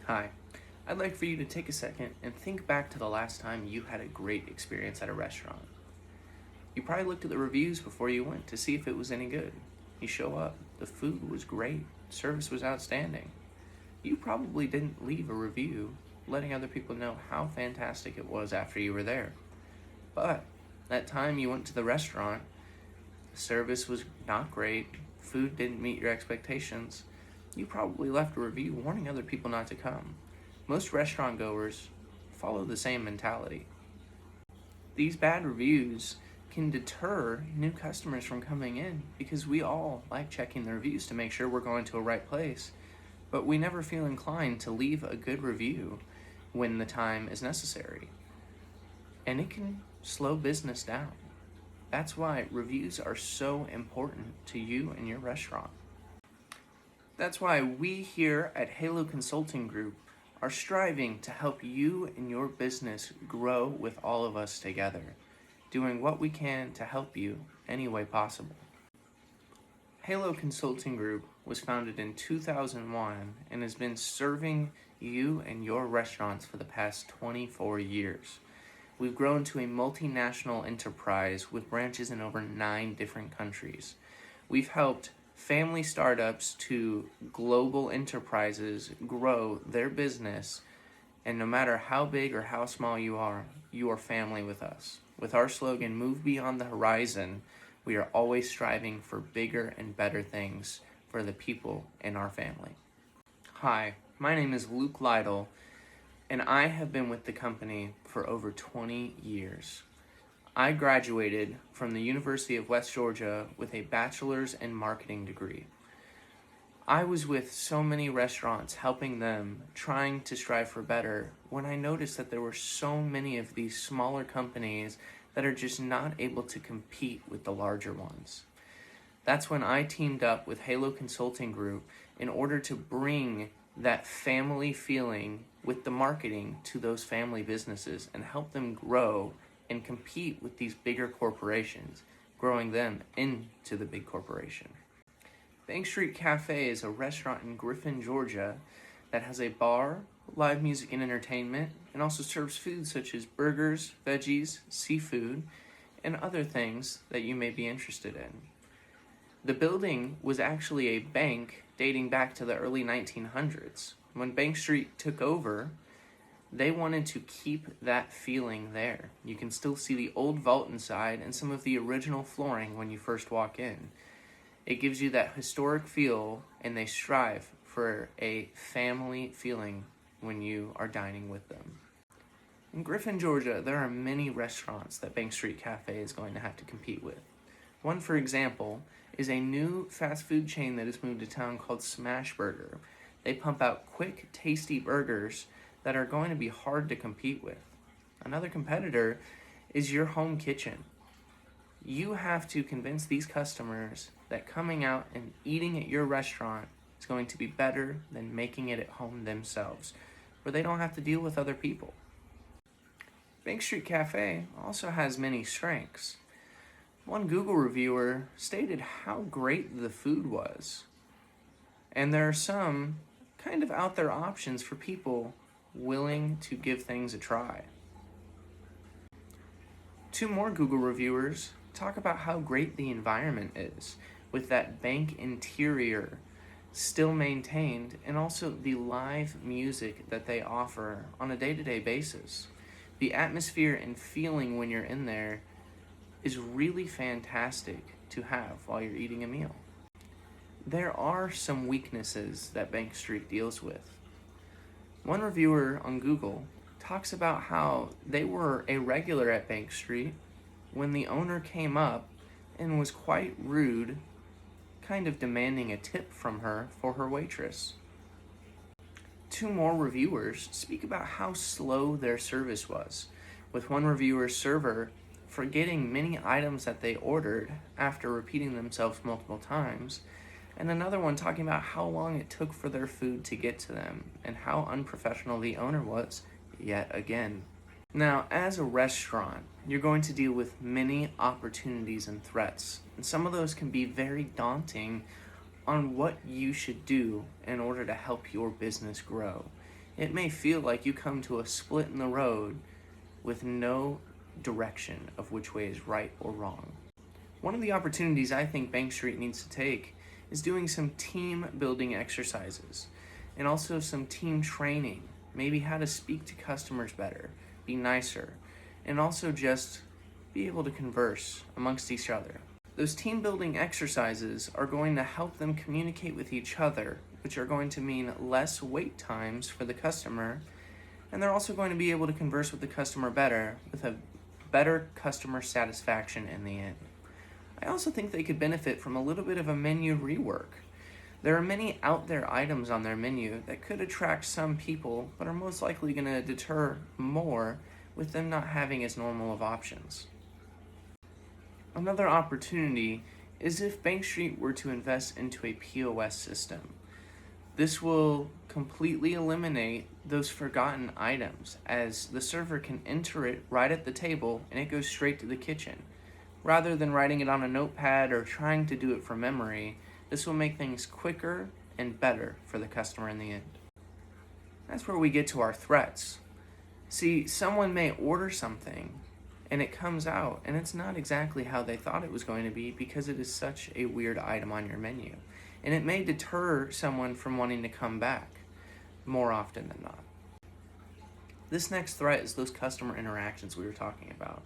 Hi, I'd like for you to take a second and think back to the last time you had a great experience at a restaurant. You probably looked at the reviews before you went to see if it was any good. You show up, the food was great, service was outstanding. You probably didn't leave a review letting other people know how fantastic it was after you were there. But that time you went to the restaurant, the service was not great, food didn't meet your expectations. You probably left a review warning other people not to come. Most restaurant goers follow the same mentality. These bad reviews can deter new customers from coming in because we all like checking the reviews to make sure we're going to a right place, but we never feel inclined to leave a good review when the time is necessary. And it can slow business down. That's why reviews are so important to you and your restaurant. That's why we here at Halo Consulting Group are striving to help you and your business grow with all of us together, doing what we can to help you any way possible. Halo Consulting Group was founded in 2001 and has been serving you and your restaurants for the past 24 years. We've grown to a multinational enterprise with branches in over 9 different countries. We've helped family startups to global enterprises grow their business, and no matter how big or how small you are family with us. With our slogan, Move Beyond the Horizon, we are always striving for bigger and better things for the people in our family. Hi, my name is Luke Lytle, and I have been with the company for over 20 years. I graduated from the University of West Georgia with a bachelor's in marketing degree. I was with so many restaurants helping them, trying to strive for better, when I noticed that there were so many of these smaller companies that are just not able to compete with the larger ones. That's when I teamed up with Halo Consulting Group in order to bring that family feeling with the marketing to those family businesses and help them grow and compete with these bigger corporations, growing them into the big corporation. Bank Street Cafe is a restaurant in Griffin, Georgia that has a bar, live music and entertainment, and also serves food such as burgers, veggies, seafood, and other things that you may be interested in. The building was actually a bank dating back to the early 1900s. When Bank Street took over, they wanted to keep that feeling there. You can still see the old vault inside and some of the original flooring when you first walk in. It gives you that historic feel, and they strive for a family feeling when you are dining with them. In Griffin, Georgia, there are many restaurants that Bank Street Cafe is going to have to compete with. One, for example, is a new fast food chain that has moved to town called Smash Burger. They pump out quick, tasty burgers that are going to be hard to compete with. Another competitor is your home kitchen. You have to convince these customers that coming out and eating at your restaurant is going to be better than making it at home themselves, where they don't have to deal with other people. Bank Street Cafe also has many strengths. One Google reviewer stated how great the food was, and there are some kind of out there options for people willing to give things a try. 2 more Google reviewers talk about how great the environment is, with that bank interior still maintained, and also the live music that they offer on a day-to-day basis. The atmosphere and feeling when you're in there is really fantastic to have while you're eating a meal. There are some weaknesses that Bank Street deals with. One reviewer on Google talks about how they were a regular at Bank Street when the owner came up and was quite rude, kind of demanding a tip from her for her waitress. 2 more reviewers speak about how slow their service was, with one reviewer's server forgetting many items that they ordered after repeating themselves multiple times, and another one talking about how long it took for their food to get to them and how unprofessional the owner was yet again. Now, as a restaurant, you're going to deal with many opportunities and threats, and some of those can be very daunting on what you should do in order to help your business grow. It may feel like you come to a split in the road with no direction of which way is right or wrong. One of the opportunities I think Bank Street needs to take is doing some team building exercises and also some team training, maybe how to speak to customers better, be nicer, and also just be able to converse amongst each other. Those team building exercises are going to help them communicate with each other, which are going to mean less wait times for the customer, and they're also going to be able to converse with the customer better with a better customer satisfaction in the end. I also think they could benefit from a little bit of a menu rework. There are many out there items on their menu that could attract some people, but are most likely going to deter more with them not having as normal of options. Another opportunity is if Bank Street were to invest into a POS system. This will completely eliminate those forgotten items, as the server can enter it right at the table and it goes straight to the kitchen. Rather than writing it on a notepad or trying to do it from memory, this will make things quicker and better for the customer in the end. That's where we get to our threats. See, someone may order something and it comes out and it's not exactly how they thought it was going to be because it is such a weird item on your menu. And it may deter someone from wanting to come back more often than not. This next threat is those customer interactions we were talking about.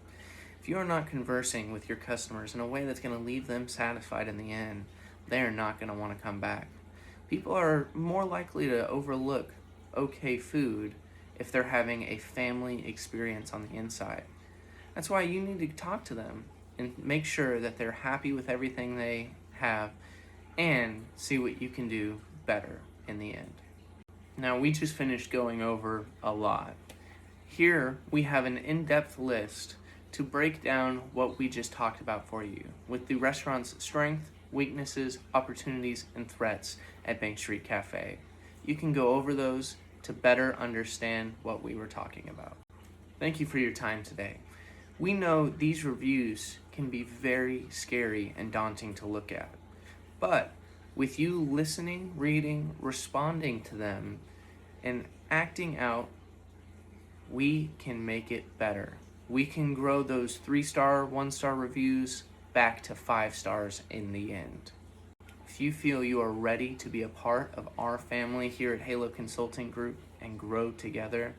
If you are not conversing with your customers in a way that's going to leave them satisfied in the end, they are not going to want to come back. People are more likely to overlook okay food if they're having a family experience on the inside. That's why you need to talk to them and make sure that they're happy with everything they have and see what you can do better in the end. Now, we just finished going over a lot. Here we have an in-depth list to break down what we just talked about for you with the restaurant's strength, weaknesses, opportunities, and threats at Bank Street Cafe. You can go over those to better understand what we were talking about. Thank you for your time today. We know these reviews can be very scary and daunting to look at, but with you listening, reading, responding to them, and acting out, we can make it better. We can grow those 3-star, 1-star reviews back to 5 stars in the end. If you feel you are ready to be a part of our family here at Halo Consulting Group and grow together,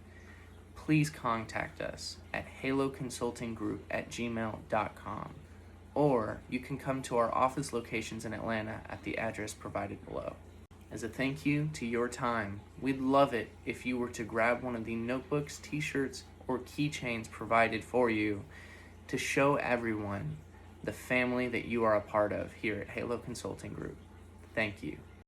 please contact us at haloconsultinggroup@gmail.com, or you can come to our office locations in Atlanta at the address provided below. As a thank you to your time, we'd love it if you were to grab one of the notebooks, t-shirts, or keychains provided for you to show everyone the family that you are a part of here at Halo Consulting Group. Thank you.